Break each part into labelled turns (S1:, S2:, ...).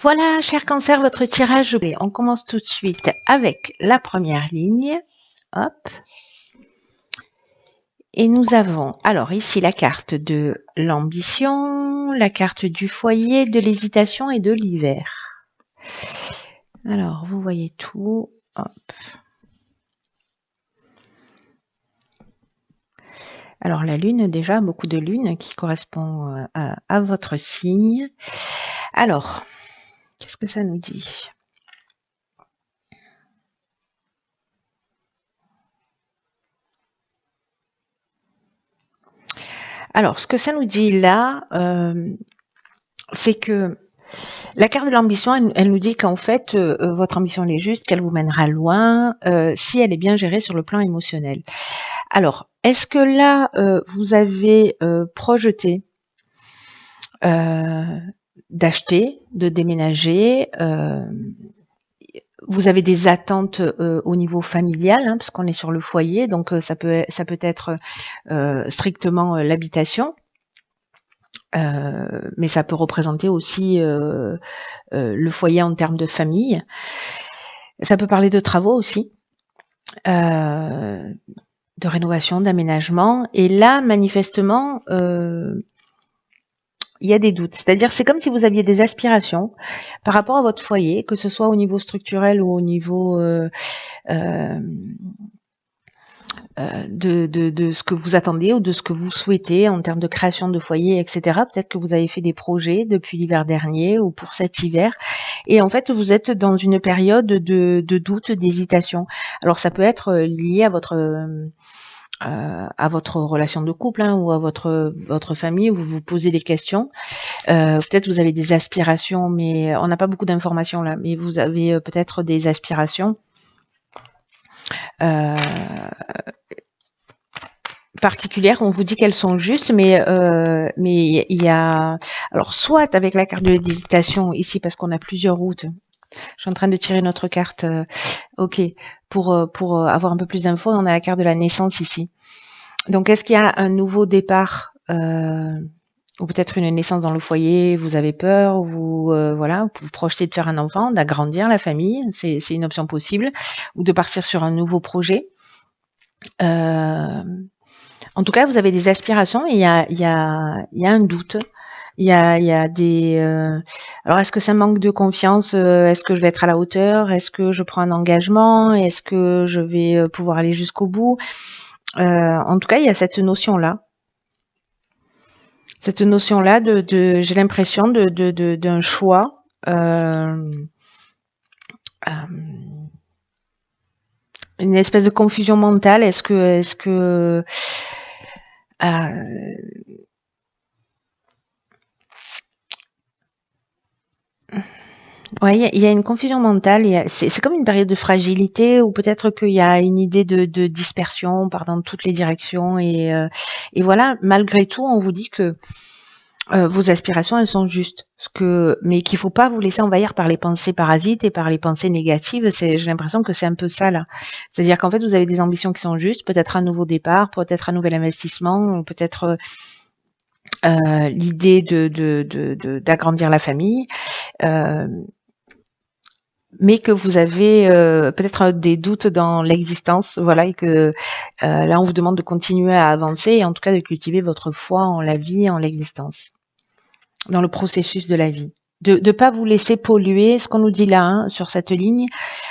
S1: Voilà, cher Cancer, votre tirage. On commence tout de suite avec la première ligne. Hop. Et nous avons alors ici la carte de l'ambition, la carte du foyer, de l'hésitation et de l'hiver. Alors, vous voyez tout. Hop. Alors, la lune, déjà, beaucoup de lune qui correspond à votre signe. Alors, qu'est-ce que ça nous dit ? Alors, ce que ça nous dit là, c'est que la carte de l'ambition, elle nous dit qu'en fait, votre ambition elle est juste, qu'elle vous mènera loin, si elle est bien gérée sur le plan émotionnel. Alors, est-ce que là, vous avez projeté d'acheter, de déménager vous avez des attentes au niveau familial, hein, parce qu'on est sur le foyer, donc ça peut être strictement l'habitation. Mais ça peut représenter aussi le foyer en termes de famille. Ça peut parler de travaux aussi, de rénovation, d'aménagement. Et là, manifestement, il y a des doutes. C'est-à-dire, c'est comme si vous aviez des aspirations par rapport à votre foyer, que ce soit au niveau structurel ou au niveau de ce que vous attendez ou de ce que vous souhaitez en termes de création de foyer, etc. Peut-être que vous avez fait des projets depuis l'hiver dernier ou pour cet hiver. Et en fait, vous êtes dans une période de doute, d'hésitation. Alors, ça peut être lié à votre relation de couple, hein, ou à votre famille, où vous vous posez des questions. Peut-être vous avez des aspirations, mais on n'a pas beaucoup d'informations là, mais vous avez peut-être des aspirations particulières. On vous dit qu'elles sont justes, mais il y a alors soit avec la carte de l'hésitation ici parce qu'on a plusieurs routes. Je suis en train de tirer notre carte. Ok, pour avoir un peu plus d'infos, on a la carte de la naissance ici. Donc, est-ce qu'il y a un nouveau départ ou peut-être une naissance dans le foyer, vous avez peur, voilà, vous projetez de faire un enfant, d'agrandir la famille, c'est une option possible, ou de partir sur un nouveau projet. En tout cas, vous avez des aspirations et il y a un doute. Il y a des. Alors, est-ce que ça manque de confiance? Est-ce que je vais être à la hauteur? Est-ce que je prends un engagement? Est-ce que je vais pouvoir aller jusqu'au bout? En tout cas, il y a cette notion-là. Cette notion-là j'ai l'impression d'un choix. Une espèce de confusion mentale. Est-ce que ouais, il y a une confusion mentale. C'est comme une période de fragilité ou peut-être qu'il y a une idée de dispersion, part dans toutes les directions et voilà. Malgré tout, on vous dit que vos aspirations, elles sont justes. Mais qu'il faut pas vous laisser envahir par les pensées parasites et par les pensées négatives. J'ai l'impression que c'est un peu ça là. C'est-à-dire qu'en fait, vous avez des ambitions qui sont justes, peut-être un nouveau départ, peut-être un nouvel investissement, peut-être l'idée d'agrandir la famille. Mais que vous avez peut-être des doutes dans l'existence, voilà, et que là on vous demande de continuer à avancer et en tout cas de cultiver votre foi en la vie, en l'existence, dans le processus de la vie. De ne pas vous laisser polluer, ce qu'on nous dit là, hein, sur cette ligne,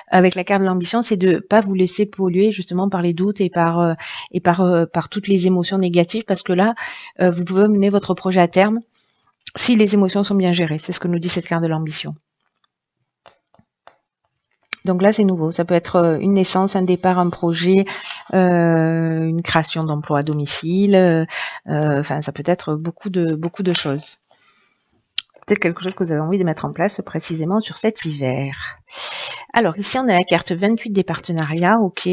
S1: avec la carte de l'ambition, c'est de ne pas vous laisser polluer justement par les doutes et par toutes les émotions négatives, parce que là, vous pouvez mener votre projet à terme si les émotions sont bien gérées. C'est ce que nous dit cette carte de l'ambition. Donc là, c'est nouveau. Ça peut être une naissance, un départ, un projet, une création d'emploi à domicile. Enfin, ça peut être beaucoup de choses. Peut-être quelque chose que vous avez envie de mettre en place précisément sur cet hiver. Alors, ici, on a la carte 28 des partenariats. OK.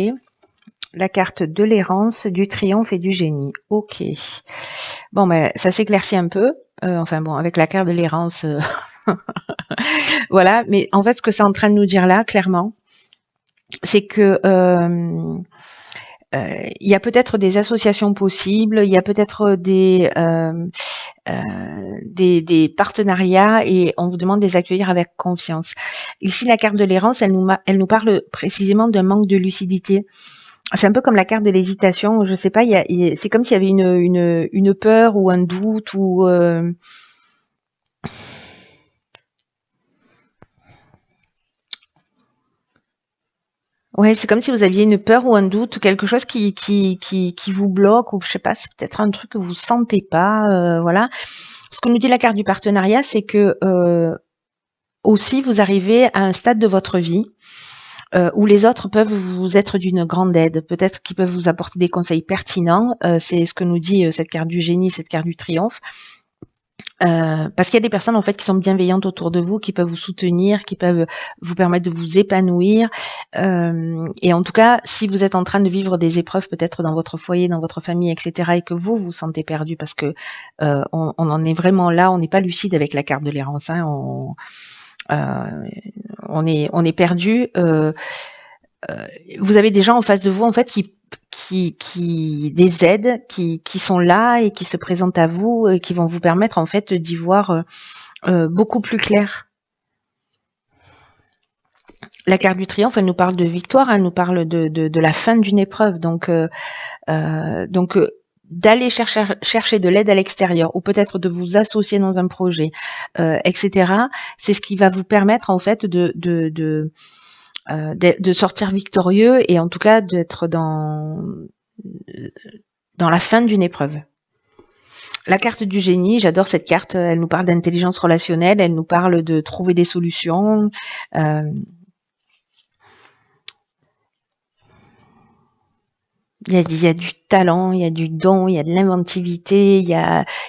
S1: La carte de l'errance, du triomphe et du génie. OK. Bon, ben, ça s'éclaircit un peu. Enfin bon, avec la carte de l'errance... Voilà, mais en fait, ce que c'est en train de nous dire là, clairement, c'est que il y a peut-être des associations possibles, il y a peut-être des partenariats et on vous demande de les accueillir avec confiance. Ici, la carte de l'errance, elle nous parle précisément d'un manque de lucidité. C'est un peu comme la carte de l'hésitation. Je sais pas, c'est comme s'il y avait une peur ou un doute ou ouais, c'est comme si vous aviez une peur ou un doute, ou quelque chose qui vous bloque, ou je sais pas, c'est peut-être un truc que vous sentez pas, voilà. Ce que nous dit la carte du partenariat, c'est que aussi vous arrivez à un stade de votre vie où les autres peuvent vous être d'une grande aide, peut-être qu'ils peuvent vous apporter des conseils pertinents. C'est ce que nous dit cette carte du génie, cette carte du triomphe. Parce qu'il y a des personnes en fait qui sont bienveillantes autour de vous, qui peuvent vous soutenir, qui peuvent vous permettre de vous épanouir. Et en tout cas, si vous êtes en train de vivre des épreuves peut-être dans votre foyer, dans votre famille, etc., et que vous vous sentez perdu, parce que on en est vraiment là, on n'est pas lucide avec la carte de l'errance, hein, on est perdu. Vous avez des gens en face de vous en fait qui des aides qui sont là et qui se présentent à vous et qui vont vous permettre en fait d'y voir beaucoup plus clair. La carte du triomphe, elle nous parle de victoire, elle nous parle de la fin d'une épreuve, donc d'aller chercher de l'aide à l'extérieur ou peut-être de vous associer dans un projet, etc. C'est ce qui va vous permettre en fait de sortir victorieux et en tout cas d'être dans la fin d'une épreuve. La carte du génie, j'adore cette carte, elle nous parle d'intelligence relationnelle, elle nous parle de trouver des solutions. Il y a du talent, il y a du don, il y a de l'inventivité,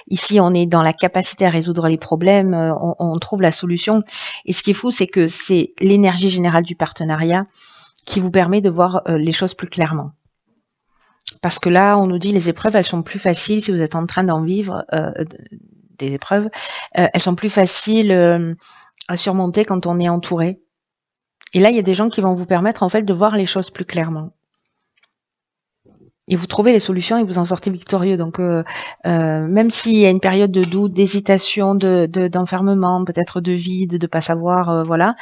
S1: ici on est dans la capacité à résoudre les problèmes, on trouve la solution. Et ce qui est fou, c'est que c'est l'énergie générale du partenariat qui vous permet de voir les choses plus clairement. Parce que là, on nous dit les épreuves, elles sont plus faciles si vous êtes en train d'en vivre des épreuves. Elles sont plus faciles à surmonter quand on est entouré. Et là, il y a des gens qui vont vous permettre en fait de voir les choses plus clairement. Et vous trouvez les solutions et vous en sortez victorieux. Donc, même s'il y a une période de doute, d'hésitation, d'enfermement, peut-être de vide, de pas savoir, voilà,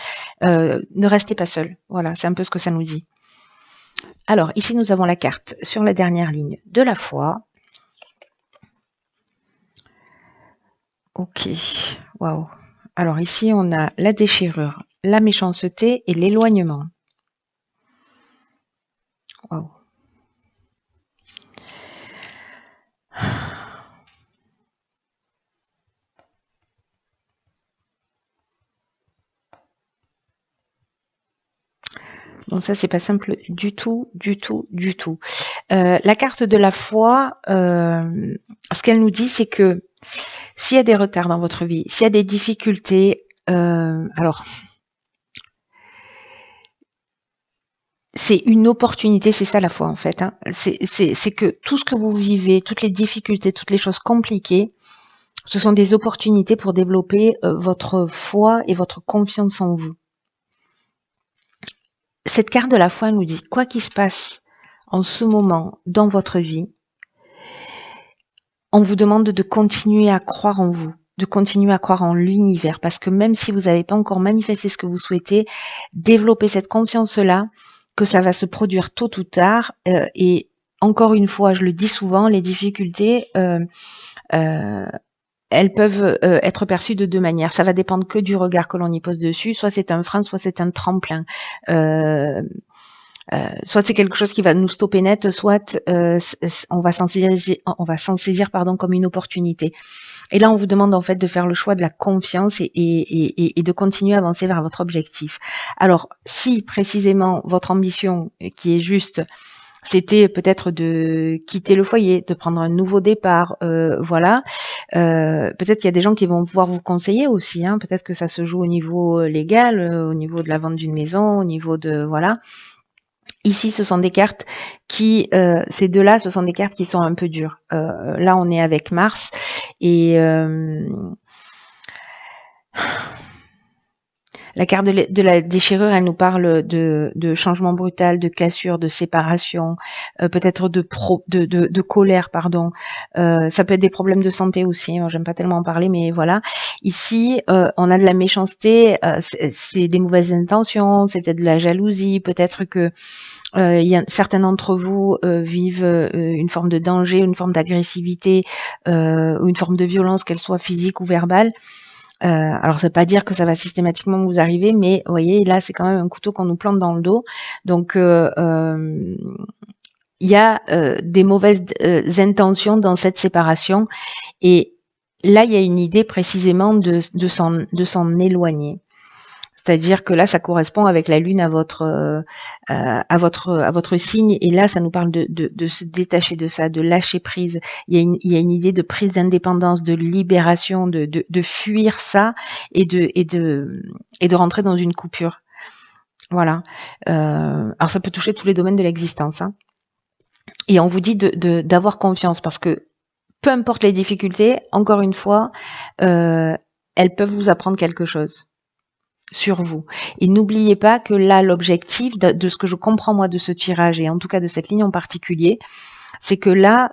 S1: ne restez pas seul. Voilà, c'est un peu ce que ça nous dit. Alors, ici, nous avons la carte sur la dernière ligne de la foi. Ok, waouh. Alors ici, on a la déchirure, la méchanceté et l'éloignement. Waouh. Bon, ça, c'est pas simple du tout, du tout, du tout. La carte de la foi, ce qu'elle nous dit, c'est que s'il y a des retards dans votre vie, s'il y a des difficultés, alors, c'est une opportunité, c'est ça la foi en fait. Hein. C'est que tout ce que vous vivez, toutes les difficultés, toutes les choses compliquées, ce sont des opportunités pour développer votre foi et votre confiance en vous. Cette carte de la foi nous dit, quoi qu'il se passe en ce moment dans votre vie, on vous demande de continuer à croire en vous, de continuer à croire en l'univers, parce que même si vous n'avez pas encore manifesté ce que vous souhaitez, développer cette confiance-là, que ça va se produire tôt ou tard, et encore une fois, je le dis souvent, les difficultés, elles peuvent être perçues de deux manières. Ça va dépendre que du regard que l'on y pose dessus. Soit c'est un frein, soit c'est un tremplin. Soit c'est quelque chose qui va nous stopper net, soit on va s'en saisir comme une opportunité. Et là, on vous demande en fait de faire le choix de la confiance et de continuer à avancer vers votre objectif. Alors, si précisément votre ambition, qui est juste, c'était peut-être de quitter le foyer, de prendre un nouveau départ, voilà. Peut-être qu'il y a des gens qui vont pouvoir vous conseiller aussi. Hein. Peut-être que ça se joue au niveau légal, au niveau de la vente d'une maison, au niveau de voilà. Ici, ce sont des cartes qui, ces deux-là, ce sont des cartes qui sont un peu dures. Là, on est avec Mars et La carte de la déchirure, elle nous parle de changement brutal, de cassure, de séparation, peut-être de colère, pardon. Ça peut être des problèmes de santé aussi. Moi, j'aime pas tellement en parler, mais voilà. Ici, on a de la méchanceté, c'est des mauvaises intentions, c'est peut-être de la jalousie, peut-être que certains d'entre vous vivent une forme de danger, une forme d'agressivité, ou une forme de violence, qu'elle soit physique ou verbale. Alors ça veut pas dire que ça va systématiquement vous arriver, mais vous voyez, là c'est quand même un couteau qu'on nous plante dans le dos. Donc il y a des mauvaises intentions dans cette séparation, et là il y a une idée précisément de s'en éloigner. C'est-à-dire que là, ça correspond avec la lune à votre signe, et là, ça nous parle de se détacher de ça, de lâcher prise. Il y a une idée de prise d'indépendance, de libération, de fuir ça et de rentrer dans une coupure. Voilà. Alors, ça peut toucher tous les domaines de l'existence, hein. Et on vous dit d'avoir confiance, parce que peu importe les difficultés, encore une fois, elles peuvent vous apprendre quelque chose sur vous. Et n'oubliez pas que là, l'objectif de ce que je comprends moi de ce tirage, et en tout cas de cette ligne en particulier, c'est que là,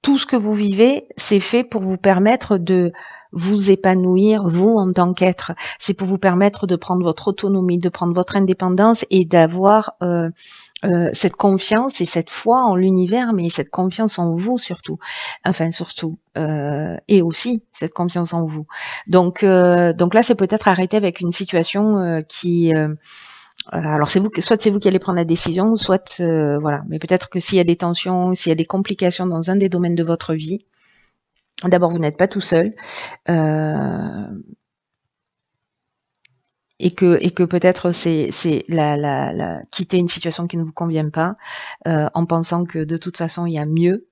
S1: tout ce que vous vivez, c'est fait pour vous permettre de vous épanouir, vous, en tant qu'être. C'est pour vous permettre de prendre votre autonomie, de prendre votre indépendance, et d'avoir cette confiance et cette foi en l'univers, mais cette confiance en vous surtout. Enfin, surtout. Et aussi cette confiance en vous. Donc là, c'est peut-être arrêter avec une situation qui... alors soit c'est vous qui allez prendre la décision, soit voilà. Mais peut-être que s'il y a des tensions, s'il y a des complications dans un des domaines de votre vie, d'abord vous n'êtes pas tout seul. Et que peut-être c'est quitter une situation qui ne vous convient pas, en pensant que de toute façon il y a mieux.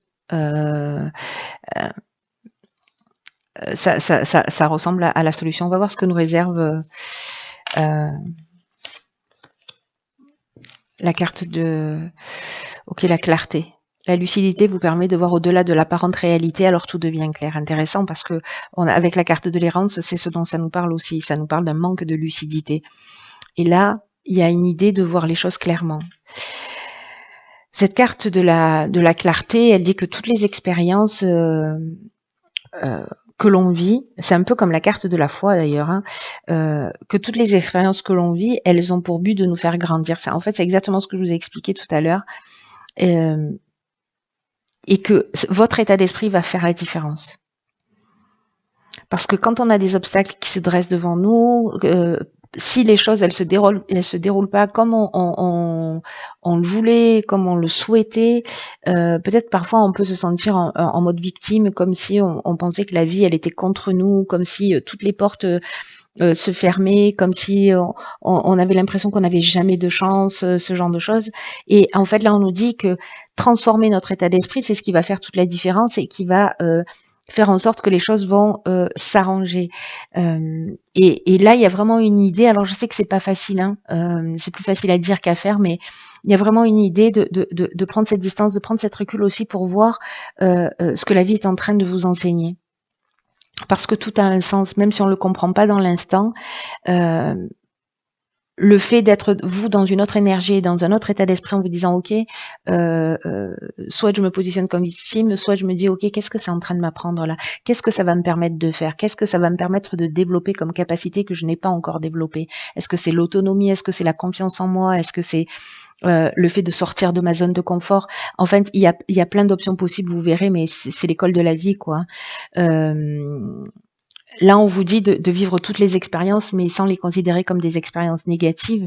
S1: Ça ressemble à la solution. On va voir ce que nous réserve la carte de... Ok, la clarté. La lucidité vous permet de voir au-delà de l'apparente réalité, alors tout devient clair. Intéressant, parce que avec la carte de l'errance, c'est ce dont ça nous parle aussi. Ça nous parle d'un manque de lucidité. Et là, il y a une idée de voir les choses clairement. Cette carte de la clarté, elle dit que toutes les expériences que l'on vit, c'est un peu comme la carte de la foi d'ailleurs, hein, que toutes les expériences que l'on vit, elles ont pour but de nous faire grandir. En fait, c'est exactement ce que je vous ai expliqué tout à l'heure. Et que votre état d'esprit va faire la différence. Parce que quand on a des obstacles qui se dressent devant nous, si les choses elles se déroulent pas comme on le voulait, comme on le souhaitait, peut-être parfois on peut se sentir en mode victime, comme si on pensait que la vie elle était contre nous, comme si toutes les portes se fermer, comme si on avait l'impression qu'on n'avait jamais de chance, ce genre de choses. Et en fait, là, on nous dit que transformer notre état d'esprit, c'est ce qui va faire toute la différence et qui va faire en sorte que les choses vont s'arranger. Et là, il y a vraiment une idée. Alors, je sais que c'est pas facile, hein, c'est plus facile à dire qu'à faire, mais il y a vraiment une idée de prendre cette distance, de prendre cette recul aussi pour voir ce que la vie est en train de vous enseigner. Parce que tout a un sens, même si on ne le comprend pas dans l'instant. Le fait d'être vous dans une autre énergie, dans un autre état d'esprit, en vous disant ok, soit je me positionne comme victime, soit je me dis ok, qu'est-ce que c'est en train de m'apprendre là? Qu'est-ce que ça va me permettre de faire? Qu'est-ce que ça va me permettre de développer comme capacité que je n'ai pas encore développée? Est-ce que c'est l'autonomie? Est-ce que c'est la confiance en moi? Est-ce que c'est le fait de sortir de ma zone de confort? En fait, il y a plein d'options possibles, vous verrez, mais c'est l'école de la vie, quoi. Là, on vous dit de vivre toutes les expériences, mais sans les considérer comme des expériences négatives,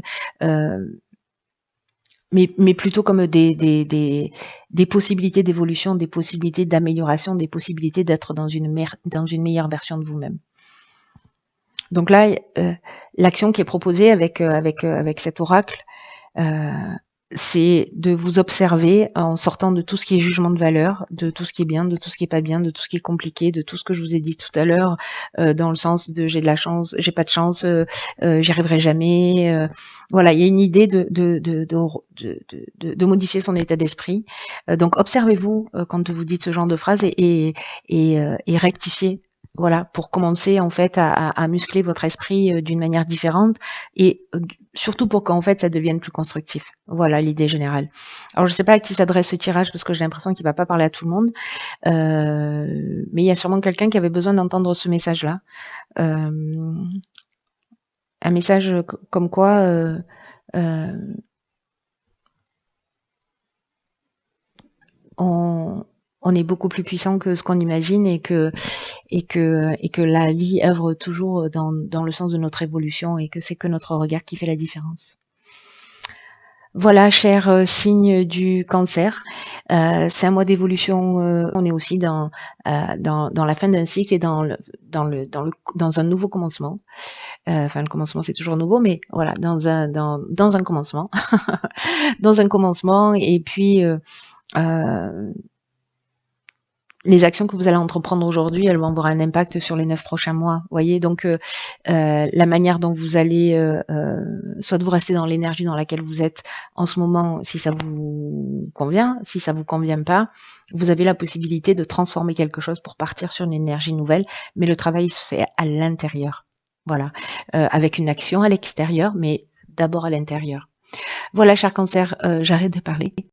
S1: mais plutôt comme des possibilités d'évolution, des possibilités d'amélioration, des possibilités d'être dans une meilleure version de vous-même. Donc là, l'action qui est proposée avec cet oracle, c'est de vous observer en sortant de tout ce qui est jugement de valeur, de tout ce qui est bien, de tout ce qui est pas bien, de tout ce qui est compliqué, de tout ce que je vous ai dit tout à l'heure, dans le sens de j'ai de la chance, j'ai pas de chance, j'y arriverai jamais. Voilà, il y a une idée de modifier son état d'esprit. Donc observez-vous quand vous dites ce genre de phrase et rectifiez Voilà, pour commencer en fait à muscler votre esprit d'une manière différente et surtout pour qu'en fait ça devienne plus constructif. Voilà l'idée générale. Alors je sais pas à qui s'adresse ce tirage parce que j'ai l'impression qu'il va pas parler à tout le monde, mais il y a sûrement quelqu'un qui avait besoin d'entendre ce message-là. Euh, un message comme quoi euh, on, on est beaucoup plus puissant que ce qu'on imagine et que la vie œuvre toujours dans le sens de notre évolution et que c'est que notre regard qui fait la différence. Voilà, cher signe du cancer, c'est un mois d'évolution. On est aussi dans la fin d'un cycle et dans un nouveau commencement. Enfin, le commencement c'est toujours nouveau, mais voilà, dans un commencement, dans un commencement. Et puis les actions que vous allez entreprendre aujourd'hui, elles vont avoir un impact sur les 9 prochains mois. Voyez, donc la manière dont vous allez, soit vous restez dans l'énergie dans laquelle vous êtes en ce moment, si ça vous convient, si ça vous convient pas, vous avez la possibilité de transformer quelque chose pour partir sur une énergie nouvelle, mais le travail se fait à l'intérieur. Voilà, avec une action à l'extérieur, mais d'abord à l'intérieur. Voilà, cher cancer, j'arrête de parler.